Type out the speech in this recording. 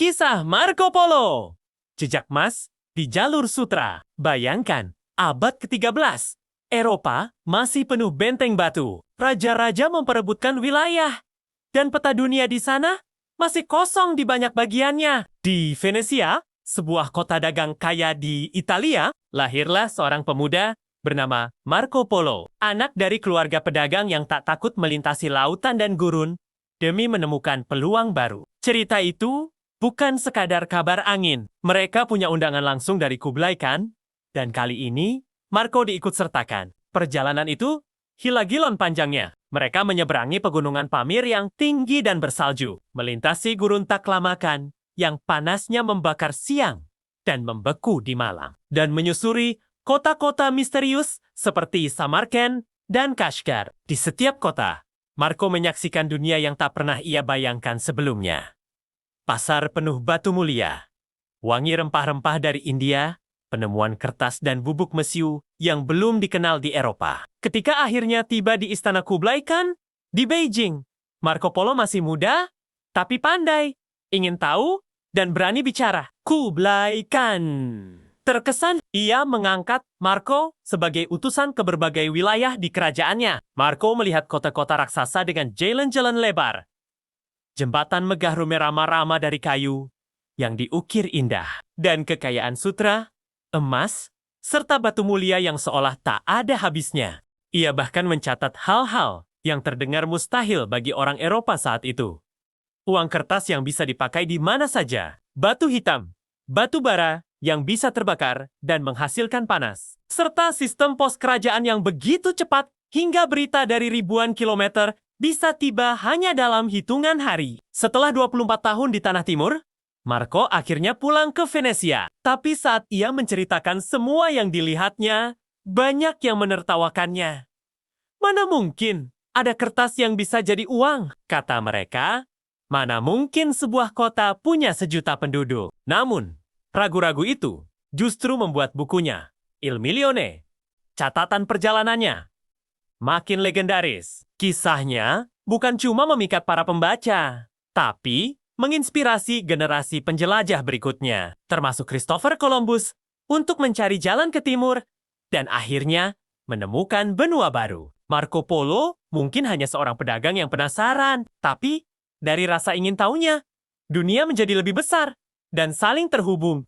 Kisah Marco Polo. Jejak Emas di Jalur Sutra. Bayangkan, abad ke-13. Eropa masih penuh benteng batu. Raja-raja memperebutkan wilayah. Dan peta dunia di sana masih kosong di banyak bagiannya. Di Venesia, sebuah kota dagang kaya di Italia, lahirlah seorang pemuda bernama Marco Polo. Anak dari keluarga pedagang yang tak takut melintasi lautan dan gurun demi menemukan peluang baru. Cerita itu bukan sekadar kabar angin. Mereka punya undangan langsung dari Kublai Khan, dan kali ini Marco diikut-sertakan. Perjalanan itu gila-gilon panjangnya. Mereka menyeberangi pegunungan Pamir yang tinggi dan bersalju, melintasi gurun Taklamakan yang panasnya membakar siang dan membeku di malam, dan menyusuri kota-kota misterius seperti Samarkand dan Kashgar. Di setiap kota, Marco menyaksikan dunia yang tak pernah ia bayangkan sebelumnya. Pasar penuh batu mulia, wangi rempah-rempah dari India, penemuan kertas dan bubuk mesiu yang belum dikenal di Eropa. Ketika akhirnya tiba di Istana Kublai Khan di Beijing, Marco Polo masih muda, tapi pandai, ingin tahu, dan berani bicara. Kublai Khan terkesan ia mengangkat Marco sebagai utusan ke berbagai wilayah di kerajaannya. Marco melihat kota-kota raksasa dengan jalan-jalan lebar, jembatan megah rama-rama dari kayu yang diukir indah, dan kekayaan sutra, emas, serta batu mulia yang seolah tak ada habisnya. Ia bahkan mencatat hal-hal yang terdengar mustahil bagi orang Eropa saat itu. Uang kertas yang bisa dipakai di mana saja, batu hitam, batu bara yang bisa terbakar dan menghasilkan panas, serta sistem pos kerajaan yang begitu cepat hingga berita dari ribuan kilometer bisa tiba hanya dalam hitungan hari. Setelah 24 tahun di Tanah Timur, Marco akhirnya pulang ke Venesia. Tapi saat ia menceritakan semua yang dilihatnya, banyak yang menertawakannya. Mana mungkin ada kertas yang bisa jadi uang, kata mereka. Mana mungkin sebuah kota punya sejuta penduduk. Namun, ragu-ragu itu justru membuat bukunya, Il Milione, catatan perjalanannya, makin legendaris. Kisahnya bukan cuma memikat para pembaca, tapi menginspirasi generasi penjelajah berikutnya, termasuk Christopher Columbus, untuk mencari jalan ke timur dan akhirnya menemukan benua baru. Marco Polo mungkin hanya seorang pedagang yang penasaran, tapi dari rasa ingin tahunya, dunia menjadi lebih besar dan saling terhubung.